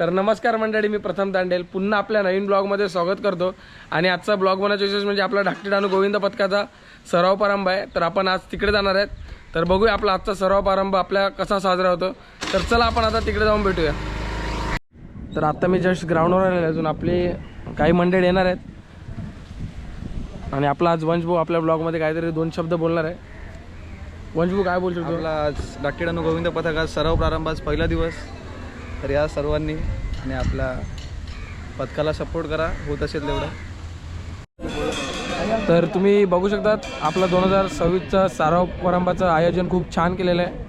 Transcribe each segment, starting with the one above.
तर नमस्कार मंडळी, मी प्रथम दांडेल पुन्हा आपल्या नवीन ब्लॉगमध्ये स्वागत करतो। आणि आजचा ब्लॉग बनायचा विशेष म्हणजे आपला धाकटी डानू गोविंद पथकाचा सराव प्रारंभ आहे। तर आपण आज तिकडे जाणार आहेत। तर बघूया आपला आजचा सराव प्रारंभ आपल्या कसा साजरा होतो। तर चला आपण आता तिकडे जाऊन भेटूया। तर आता मी जस्ट ग्राउंडवर आलेलो, अजून आपली काही मंडळी येणार आहेत आणि आपला आज वंश भाऊ आपल्या ब्लॉगमध्ये काहीतरी दोन शब्द बोलणार आहे। वंश भाऊ काय बोलतो? आपला आज धाकटी डानू गोविंद पथकाचा सराव प्रारंभ, आज पहिला दिवस। तर या सर्वांनी आणि आपल्या पथकाला सपोर्ट करा, होत असेल तेवढं। तर तुम्ही बघू शकतात आपला 2026चा सराव प्रारंभाचं आयोजन खूप छान केलेलं आहे।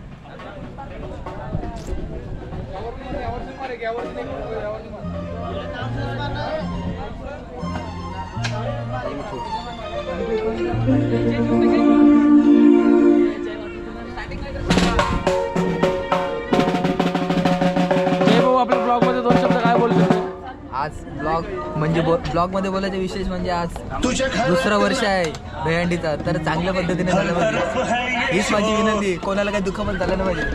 आज ब्लॉगमध्ये बोलायचं विशेष म्हणजे आज दुसरं वर्ष आहे दहीहंडीचा, तर चांगल्या पद्धतीने झालं पाहिजे हीच माझी विनंती। कोणाला काही दुःख पण झालं नाही पाहिजे।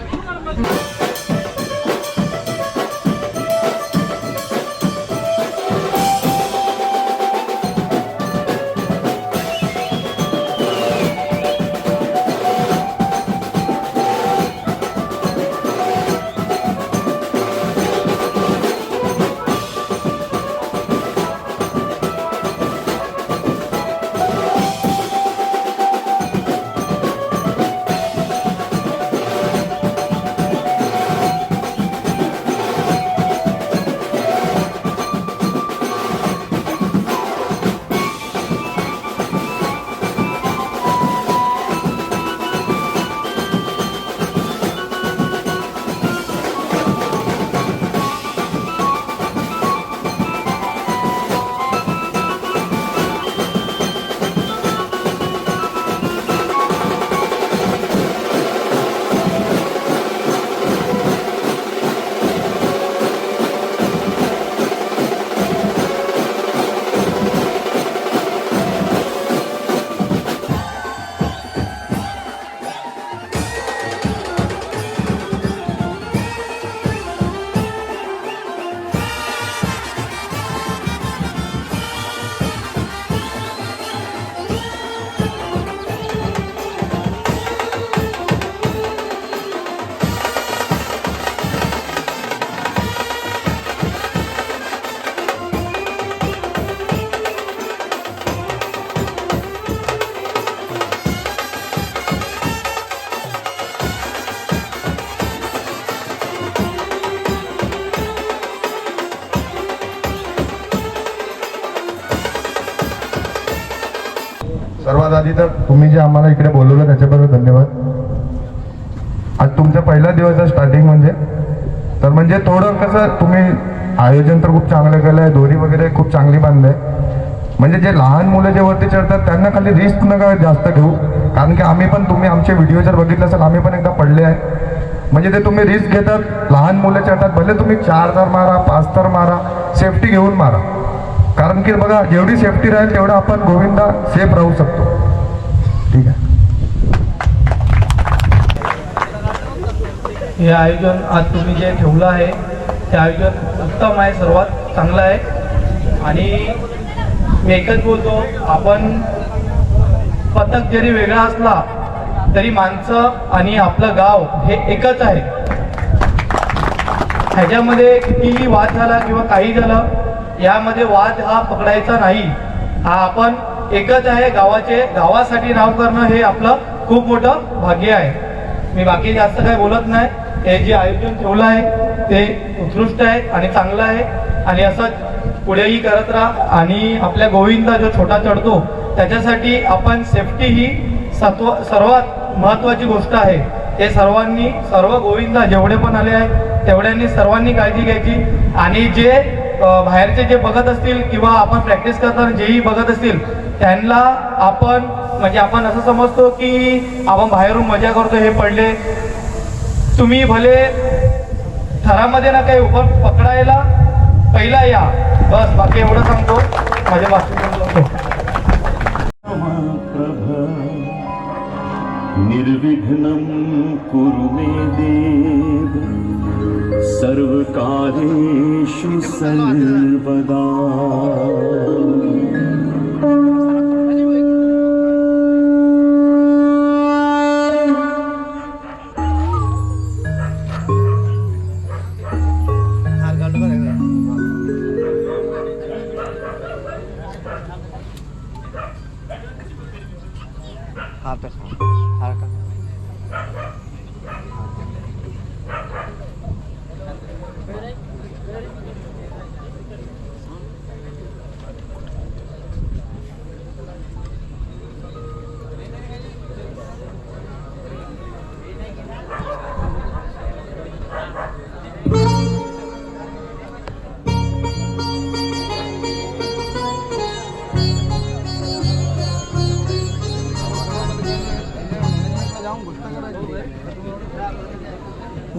सर्वात आधी तर तुम्ही जे आम्हाला इकडे बोलवलं त्याच्याबद्दल धन्यवाद। आज तुमचा पहिला दिवस आहे स्टार्टिंग म्हणजे थोडं कसं तुम्ही आयोजन तर खूप चांगलं केलं आहे, दोरी वगैरे खूप चांगली बांधली म्हणजे जे लहान मुलं जे वरती चढतात त्यांना खाली रिस्क नका जास्त घेऊ, कारण की आम्ही पण तुम्ही आमचे व्हिडिओ जर बघितलं असेल आम्ही पण एकदा पडले आहे। म्हणजे ते तुम्ही रिस्क घेतात, लहान मुलं चढतात, भले तुम्ही 4 तार मारा 5 तार मारा, सेफ्टी घेऊन मारा, कारण की बघा जेवढी सेफ्टी राहील तेवढं आपण गोविंदा सेफ राहू शकतो। ठीक आहे, हे आयोजन आज तुम्ही जे ठेवलं आहे ते आयोजन उत्तम आहे, सर्वात चांगलं आहे। आणि मी एकच बोलतो, आपण पथक जरी वेगळा असला तरी माणसं आणि आपलं गाव हे एकच आहे। ह्याच्यामध्ये कितीही वाद झाला किंवा काही झालं, यामध्ये वाद हा पकडायचा नाही। हा आपण एकच आहे, गावासाठी नाव करणं हे आपलं खूप मोठं भाग्य आहे। मी बाकी जास्त काही बोलत नाही। हे जे आयोजन ठेवलं आहे ते उत्कृष्ट आहे आणि चांगलं आहे, आणि असंच पुढेही करत राहा। आणि आपल्या गोविंदा जो छोटा चढतो त्याच्यासाठी आपण सेफ्टी ही सर्वात महत्त्वाची गोष्ट आहे। हे सर्व गोविंदा जेवढे पण आले आहे तेवढ्यांनी सर्वांनी काळजी घ्यायची। आणि जे बाहेरचे जे बघत असतील किंवा आपण प्रॅक्टिस करताना जेही बघत असतील त्यांना आपण असं समजतो की आपण बाहेरून मजा करतो, हे पडले। तुम्ही भले थरामध्ये ना काही उभं पकडायला पहिला या, बस बाकी एवढं सांगतो। माझ्या भाषण निर्विघ्नं कुरु मे देव सर्वकार्येषु हा पे हा का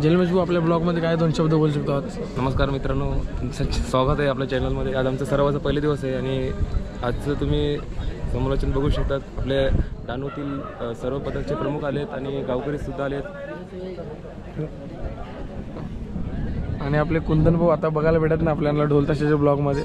जन्मेश भाऊ आपल्या ब्लॉगमध्ये काय 2 शब्द बोलू शकतो आज? नमस्कार मित्रांनो, तुमचं स्वागत आहे आपल्या चॅनलमध्ये. आज आमचा सरावाचा पहिला दिवस आहे आणि आजचं तुम्ही समालोचन बघू शकतात. आपल्या डहाणूतील सर्व पथकचे प्रमुख आलेत आणि गावकरीसुद्धा आलेत. आणि आपले कुंदन भाऊ आता बघायला भेटत ना आपल्याला ढोल ताशाच्या ब्लॉगमध्ये.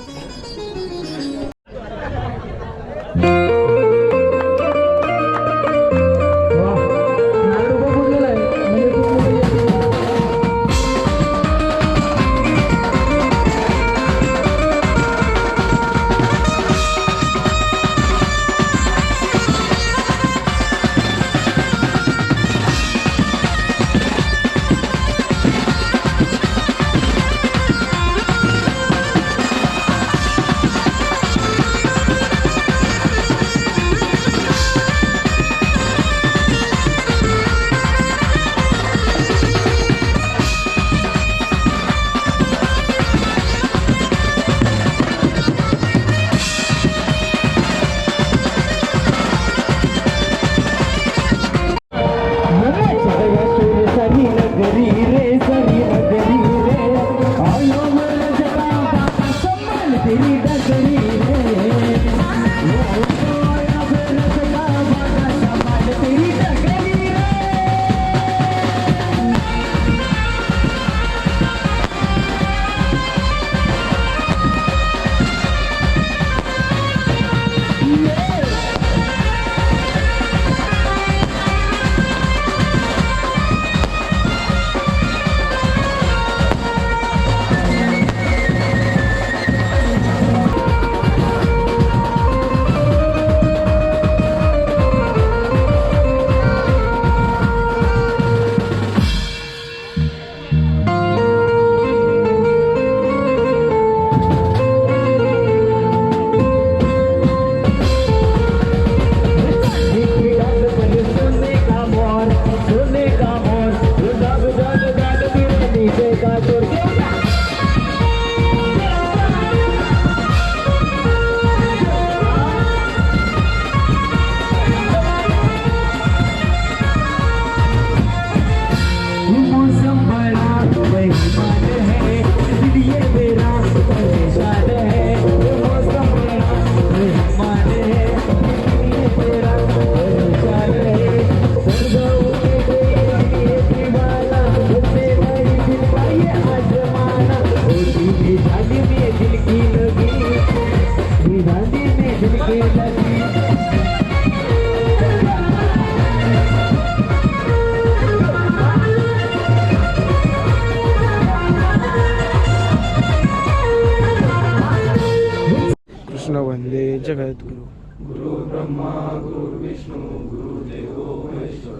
कृष्ण वंदे जगद्गुरु. गुरु ब्रह्मा गुरु विष्णू गुरुदेवो महेश्वर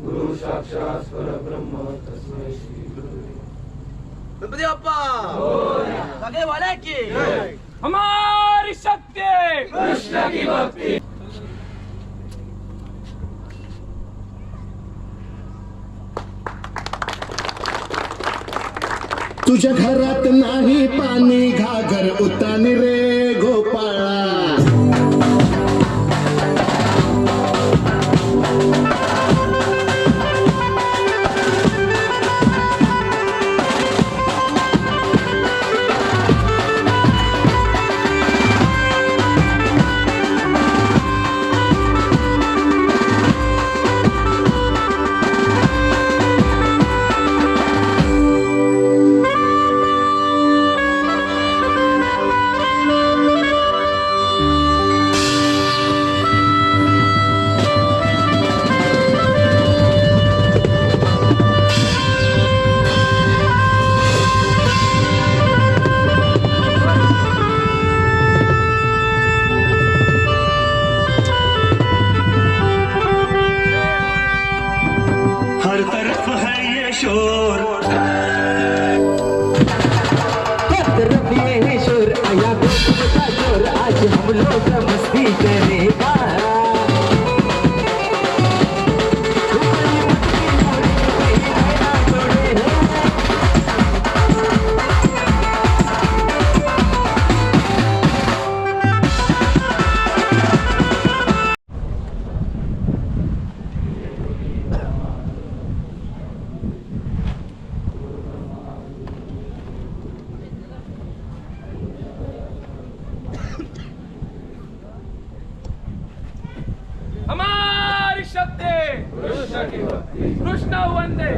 गुरु साक्षात परब्रह्म तस्मै श्री गुरुदेव. गणपती बाप्पा सगळे वाले की हमारी शक्ति कृष्ण की भक्ति. तुझ्या घरात नाही पाणी घागर उतानी रे गोपाळा. हमारी शक्ति कृष्ण वंदे।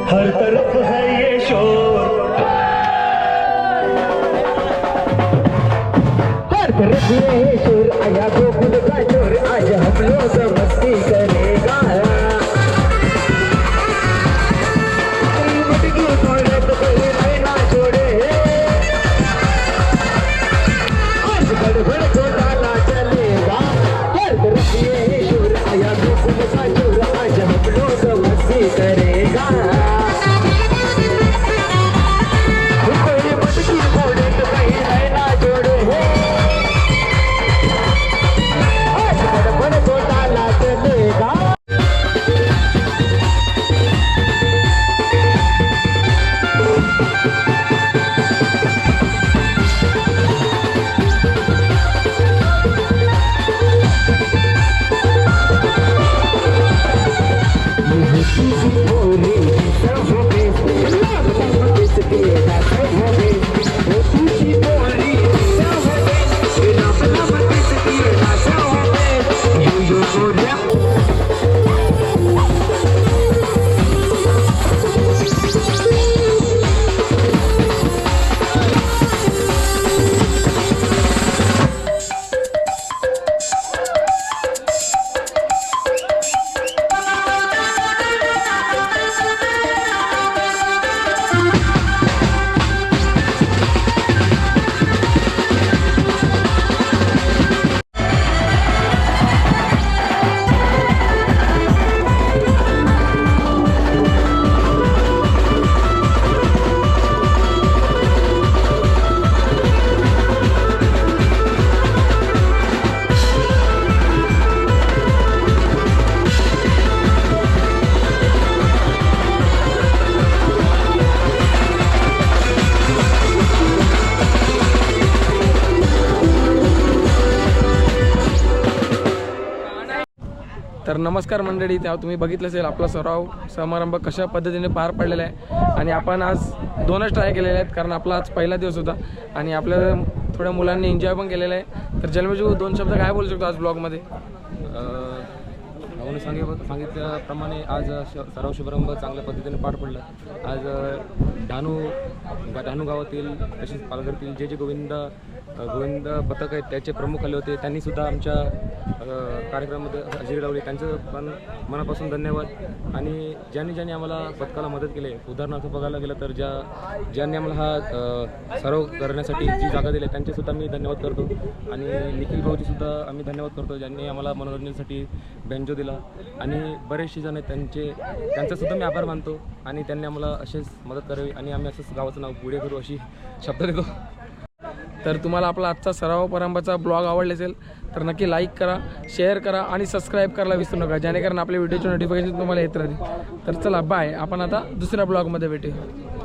हर तरफ है ये शोर, हर तरफ ये शोर, आया गोकुल का चोर, आज हम लोग मस्ती करेगा। कोई मटकी छोड़े तो कोई नैना छोड़े, आज गड़बड़ को ताला चलेगा। हर तरफ ये शोर, आया गोकुल का चोर, आज हम लोग मस्ती करेगा। तर नमस्कार मंडळी, तेव्हा तुम्ही बघितलं असेल आपला सराव समारंभ कशा पद्धतीने पार पडलेला आहे आणि आपण आज 2च ट्राय केलेले आहेत कारण आपला आज पहिला दिवस होता आणि आपल्या थोड्या मुलांनी एन्जॉय पण केलेला आहे। तर जन्मजू 2 शब्द काय बोलू शकतो आज ब्लॉगमध्ये? भाऊने सांगितल्याप्रमाणे आज सराव शुभारंभ चांगल्या पद्धतीने पार पडला। आज डहाणू गावातील तसेच पालघरतील जे गोविंद पथक आहेत त्याचे प्रमुख आले होते, त्यांनीसुद्धा आमच्या कार्यक्रमामध्ये हजेरी लावली, त्यांचं पण मनापासून धन्यवाद। आणि ज्यांनी आम्हाला पथकाला मदत केली, उदाहरणार्थ बघायला गेलं तर ज्यांनी आम्हाला हा सराव करण्यासाठी जी जागा दिली त्यांचेसुद्धा मी धन्यवाद करतो। आणि निखिल भाऊजीसुद्धा आम्ही धन्यवाद करतो ज्यांनी आम्हाला मनोरंजनासाठी बँजो दिला आणि बरेचसे जण त्यांचासुद्धा मी आभार मानतो आणि त्यांनी आम्हाला असेच मदत करावी आणि आम्ही असंच गावाचं नाव पुढे करू अशी शब्द देतो। तर तुम्हाला आपला आजचा सराव प्रारंभाचा ब्लॉग आवडला असेल तर नक्की लाईक करा, शेअर करा आणि सबस्क्राईब करायला विसरू नका, जेणेकरून आपल्या व्हिडिओचे नोटिफिकेशन तुम्हाला येत राहतील. तर चला बाय, आपण आता दुसऱ्या ब्लॉगमध्ये भेटूया.